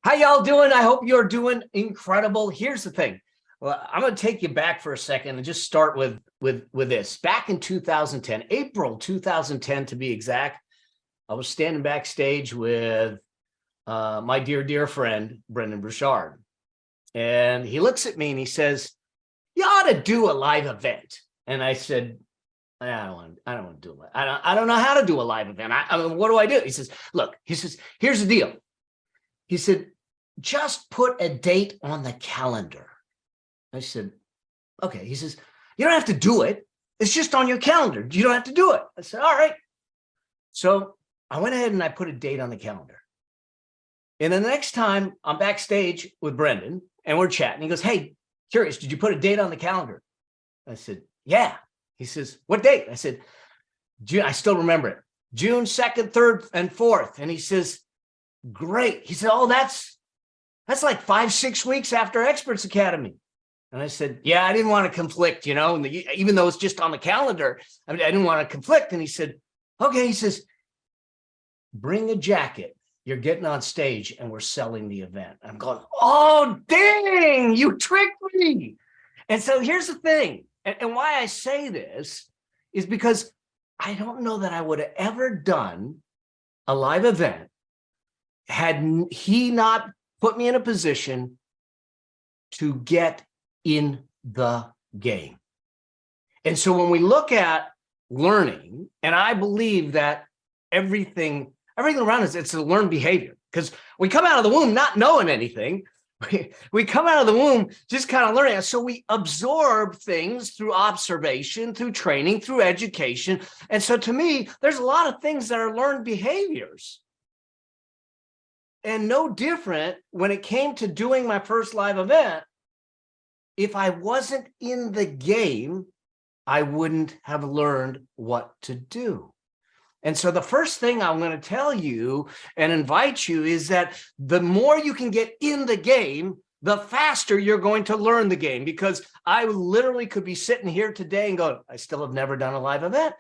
How y'all doing? I hope you're doing incredible. Here's the thing. Well, I'm going to take you back for a second and just start with this. Back in 2010, April 2010 to be exact, I was standing backstage with my dear friend, Brendan Burchard. And he looks at me and he says, "You ought to do a live event." And I said, I don't want to do it. I don't know how to do a live event. I mean, what do I do? He says, look, here's the deal. He said, just put a date on the calendar. I said, okay. He says, you don't have to do it. It's just on your calendar. You don't have to do it. I said, all right. So I went ahead and I put a date on the calendar. And then the next time I'm backstage with Brendan and we're chatting, he goes, "Hey, curious, did you put a date on the calendar?" I said, yeah. He says, "What date?" I said, June. I still remember it. June 2nd, 3rd, and 4th. And he says, great. He said, "Oh, that's like 5-6 weeks after Experts Academy." And I said, yeah, I didn't want to conflict, even though it's just on the calendar. I didn't want to conflict. And he said, okay. He says, bring a jacket. You're getting on stage and we're selling the event. I'm going, oh, dang, you tricked me. And so here's the thing. And why I say this is because I don't know that I would have ever done a live event had he not put me in a position to get in the game. And so when we look at learning, and I believe that everything around us, it's a learned behavior, because we come out of the womb not knowing anything. We come out of the womb just kind of learning. So we absorb things through observation, through training, through education. And so to me, there's a lot of things that are learned behaviors. And no different when it came to doing my first live event. If I wasn't in the game, I wouldn't have learned what to do. And so the first thing I'm going to tell you and invite you is that the more you can get in the game, the faster you're going to learn the game. Because I literally could be sitting here today and go, I still have never done a live event.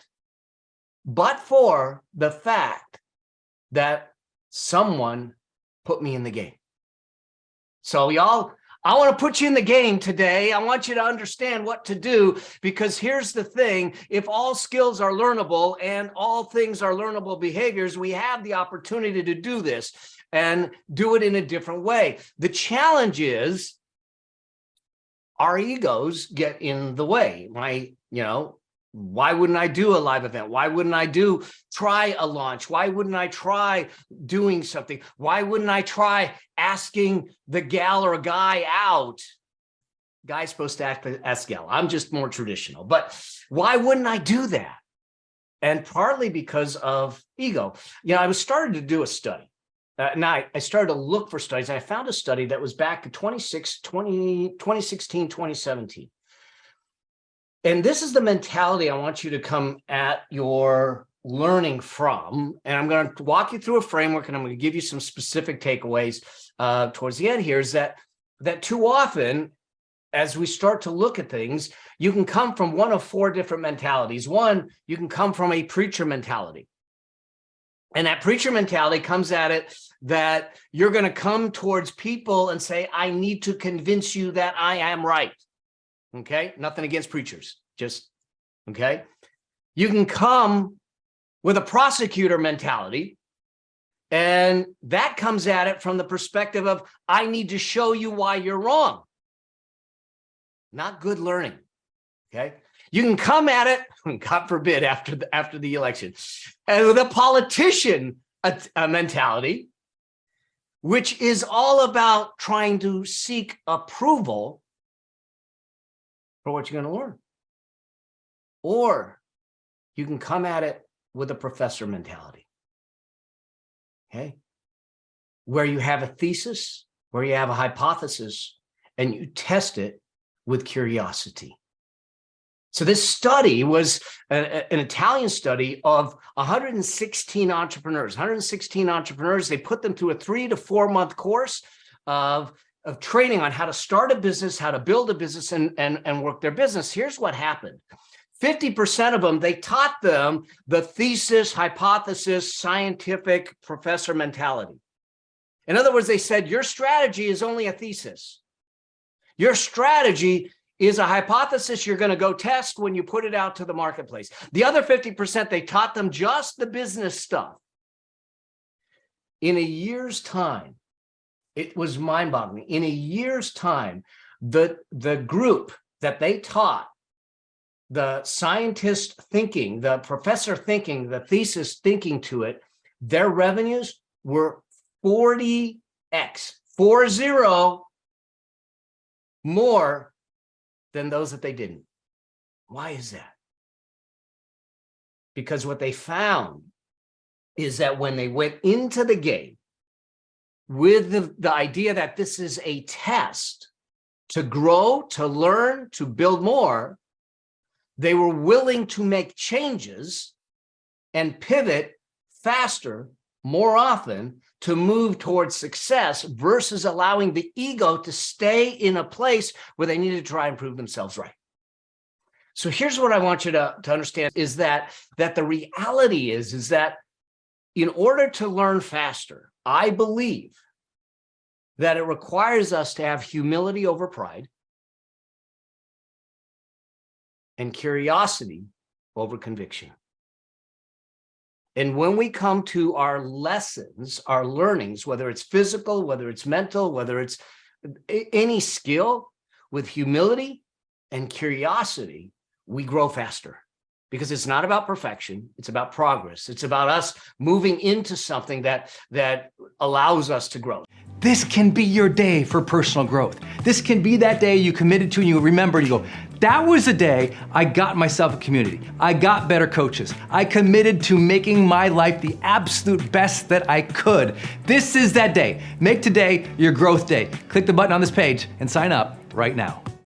But for the fact that someone put me in the game. So y'all, I want to put you in the game today. I want you to understand what to do, because here's the thing. If all skills are learnable and all things are learnable behaviors, we have the opportunity to do this and do it in a different way. The challenge is our egos get in the way. Why wouldn't I do a live event? Why wouldn't I try a launch? Why wouldn't I try doing something? Why wouldn't I try asking the gal or guy out? Guy's supposed to ask gal. I'm just more traditional. But why wouldn't I do that? And partly because of ego. I was starting to do a study. And I started to look for studies. And I found a study that was back in 2016, 2017. And this is the mentality I want you to come at your learning from. And I'm going to walk you through a framework, and I'm going to give you some specific takeaways towards the end here. Is that too often, as we start to look at things, you can come from one of 4 different mentalities. One, you can come from a preacher mentality. And that preacher mentality comes at it that you're going to come towards people and say, I need to convince you that I am right. Okay, nothing against preachers, just okay. You can come with a prosecutor mentality, and that comes at it from the perspective of, I need to show you why you're wrong. Not good learning. Okay, you can come at it, God forbid, after the election, and with a politician a mentality, which is all about trying to seek approval for what you're going to learn. Or you can come at it with a professor mentality, okay? Where you have a thesis, where you have a hypothesis, and you test it with curiosity. So this study was an Italian study of 116 entrepreneurs. 116 entrepreneurs, they put them through a 3 to 4 month course of training on how to start a business, how to build a business, and work their business. Here's what happened. 50% of them, they taught them the thesis, hypothesis, scientific professor mentality. In other words, they said, your strategy is only a thesis. Your strategy is a hypothesis you're going to go test when you put it out to the marketplace. The other 50%, they taught them just the business stuff. In a year's time, it was mind-boggling. In a year's time, the group that they taught, the scientist thinking, the professor thinking, the thesis thinking to it, their revenues were 40x, 40 more than those that they didn't. Why is that? Because what they found is that when they went into the game with the idea that this is a test to grow, to learn, to build more, they were willing to make changes and pivot faster, more often, to move towards success versus allowing the ego to stay in a place where they need to try and prove themselves right. So here's what I want you to understand is that the reality is that in order to learn faster, I believe that it requires us to have humility over pride and curiosity over conviction. And when we come to our lessons, our learnings, whether it's physical, whether it's mental, whether it's any skill, with humility and curiosity, we grow faster. Because it's not about perfection, it's about progress. It's about us moving into something that allows us to grow. This can be your day for personal growth. This can be that day you committed to and you remember and you go, that was the day I got myself a community. I got better coaches. I committed to making my life the absolute best that I could. This is that day. Make today your growth day. Click the button on this page and sign up right now.